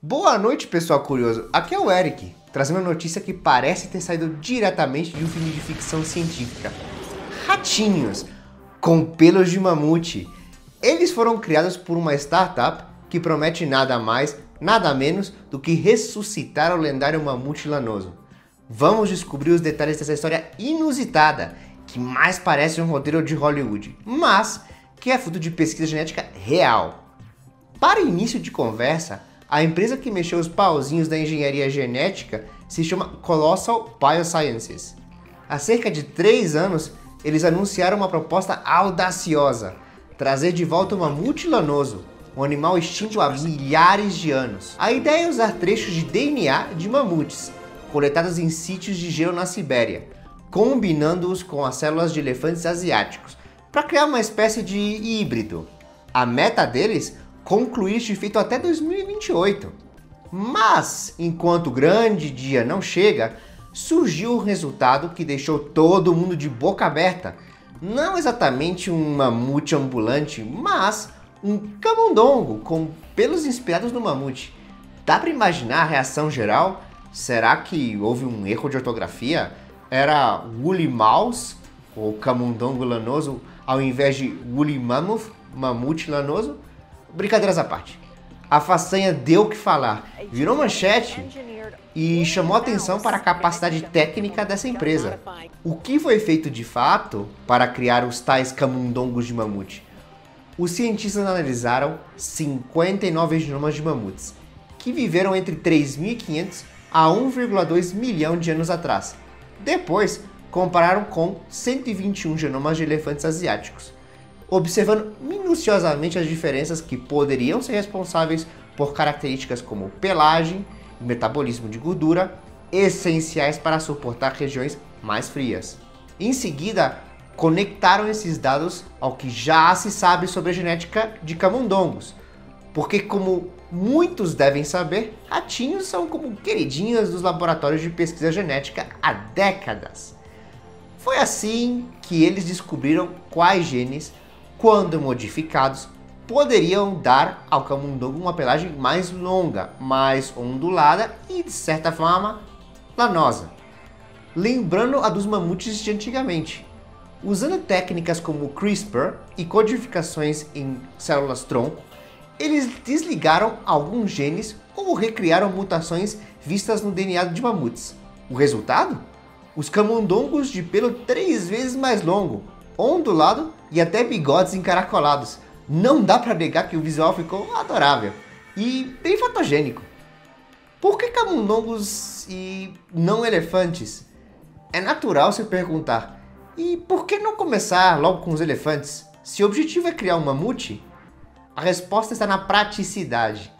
Boa noite, pessoal curioso. Aqui é o Eric, trazendo uma notícia que parece ter saído diretamente de um filme de ficção científica. Ratinhos com pelos de mamute. Eles foram criados por uma startup que promete nada mais, nada menos do que ressuscitar o lendário mamute lanoso. Vamos descobrir os detalhes dessa história inusitada, que mais parece um roteiro de Hollywood, mas que é fruto de pesquisa genética real. Para início de conversa, a empresa que mexeu os pauzinhos da engenharia genética se chama Colossal Biosciences. Há cerca de 3 anos, eles anunciaram uma proposta audaciosa: trazer de volta o mamute lanoso, um animal extinto há milhares de anos. A ideia é usar trechos de DNA de mamutes, coletados em sítios de gelo na Sibéria, combinando-os com as células de elefantes asiáticos, para criar uma espécie de híbrido. A meta deles: concluir este feito até 2028. Mas, enquanto o grande dia não chega, surgiu um resultado que deixou todo mundo de boca aberta. Não exatamente um mamute ambulante, mas um camundongo com pelos inspirados no mamute. Dá para imaginar a reação geral? Será que houve um erro de ortografia? Era Woolly Mouse, ou camundongo lanoso, ao invés de Woolly Mammoth, mamute lanoso? Brincadeiras à parte. A façanha deu o que falar, virou manchete e chamou atenção para a capacidade técnica dessa empresa. O que foi feito de fato para criar os tais camundongos de mamute? Os cientistas analisaram 59 genomas de mamutes, que viveram entre 3.500 a 1,2 milhão de anos atrás. Depois, compararam com 121 genomas de elefantes asiáticos, observando minuciosamente as diferenças que poderiam ser responsáveis por características como pelagem e metabolismo de gordura, essenciais para suportar regiões mais frias. Em seguida, conectaram esses dados ao que já se sabe sobre a genética de camundongos, porque, como muitos devem saber, ratinhos são como queridinhas dos laboratórios de pesquisa genética há décadas. Foi assim que eles descobriram quais genes, quando modificados, poderiam dar ao camundongo uma pelagem mais longa, mais ondulada e, de certa forma, lanosa, lembrando a dos mamutes de antigamente. Usando técnicas como CRISPR e codificações em células-tronco, eles desligaram alguns genes ou recriaram mutações vistas no DNA de mamutes. O resultado? Os camundongos de pelo 3 vezes mais longo, ondulado e até bigodes encaracolados. Não dá para negar que o visual ficou adorável e bem fotogênico. Por que camundongos e não elefantes? É natural se perguntar, e por que não começar logo com os elefantes? Se o objetivo é criar um mamute, a resposta está na praticidade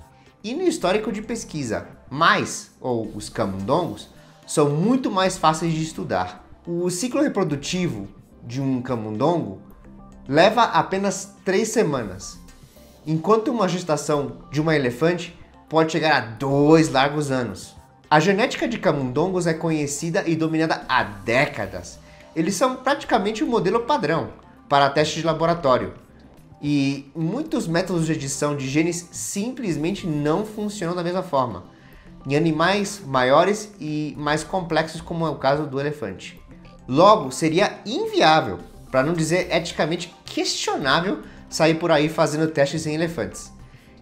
e no histórico de pesquisa. Os camundongos, são muito mais fáceis de estudar. O ciclo reprodutivo de um camundongo leva apenas 3 semanas, enquanto uma gestação de uma elefante pode chegar a 2 largos anos. A genética de camundongos é conhecida e dominada há décadas. Eles são praticamente um modelo padrão para testes de laboratório, e muitos métodos de edição de genes simplesmente não funcionam da mesma forma em animais maiores e mais complexos, como é o caso do elefante. Logo, seria inviável, para não dizer eticamente questionável, sair por aí fazendo testes em elefantes,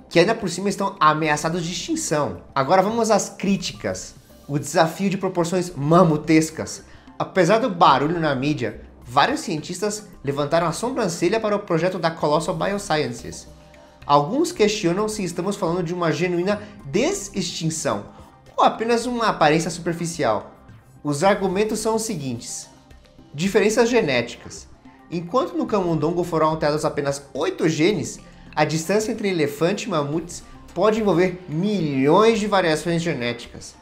que ainda por cima estão ameaçados de extinção. Agora vamos às críticas. O desafio de proporções mamutescas. Apesar do barulho na mídia, vários cientistas levantaram a sobrancelha para o projeto da Colossal Biosciences. Alguns questionam se estamos falando de uma genuína desextinção ou apenas uma aparência superficial. Os argumentos são os seguintes: diferenças genéticas. Enquanto no camundongo foram alterados apenas 8 genes, a distância entre elefante e mamutes pode envolver milhões de variações genéticas.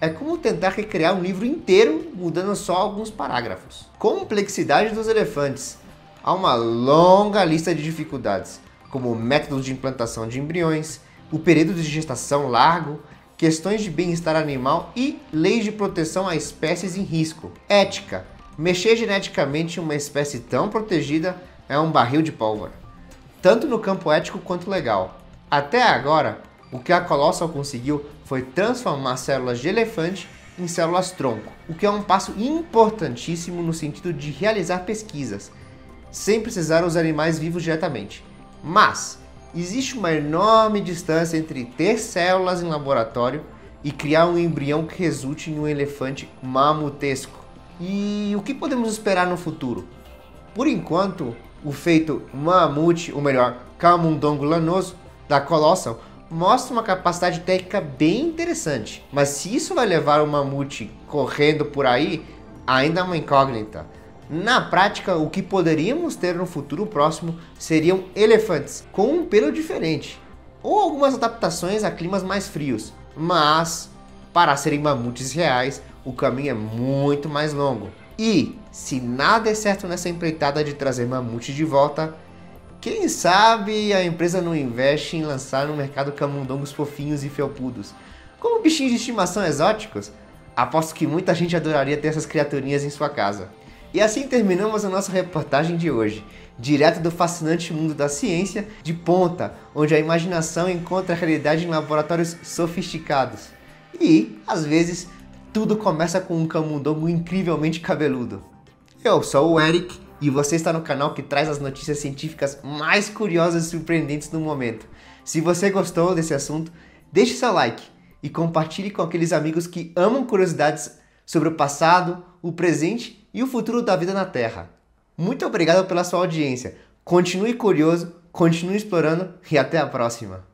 É como tentar recriar um livro inteiro mudando só alguns parágrafos. Complexidade dos elefantes. Há uma longa lista de dificuldades, como métodos de implantação de embriões, o período de gestação largo, questões de bem-estar animal e leis de proteção a espécies em risco. Ética. Mexer geneticamente em uma espécie tão protegida é um barril de pólvora, tanto no campo ético quanto legal. Até agora, O que a Colossal conseguiu foi transformar células de elefante em células tronco, o que é um passo importantíssimo no sentido de realizar pesquisas, sem precisar os animais vivos diretamente. Mas existe uma enorme distância entre ter células em laboratório e criar um embrião que resulte em um elefante mamutesco. E o que podemos esperar no futuro? Por enquanto, o feito mamute, ou melhor, camundongo lanoso, da Colossal, mostra uma capacidade técnica bem interessante. Mas se isso vai levar o mamute correndo por aí, ainda é uma incógnita. Na prática, o que poderíamos ter no futuro próximo seriam elefantes com um pelo diferente, ou algumas adaptações a climas mais frios. Mas, para serem mamutes reais, o caminho é muito mais longo. E, se nada der certo nessa empreitada de trazer mamute de volta, quem sabe a empresa não investe em lançar no mercado camundongos fofinhos e felpudos, como bichinhos de estimação exóticos? Aposto que muita gente adoraria ter essas criaturinhas em sua casa. E assim terminamos a nossa reportagem de hoje, direto do fascinante mundo da ciência de ponta, onde a imaginação encontra a realidade em laboratórios sofisticados. E, às vezes, tudo começa com um camundongo incrivelmente cabeludo. Eu sou o Eric e você está no canal que traz as notícias científicas mais curiosas e surpreendentes no momento. Se você gostou desse assunto, deixe seu like e compartilhe com aqueles amigos que amam curiosidades sobre o passado, o presente e o futuro da vida na Terra. Muito obrigado pela sua audiência. Continue curioso, continue explorando e até a próxima.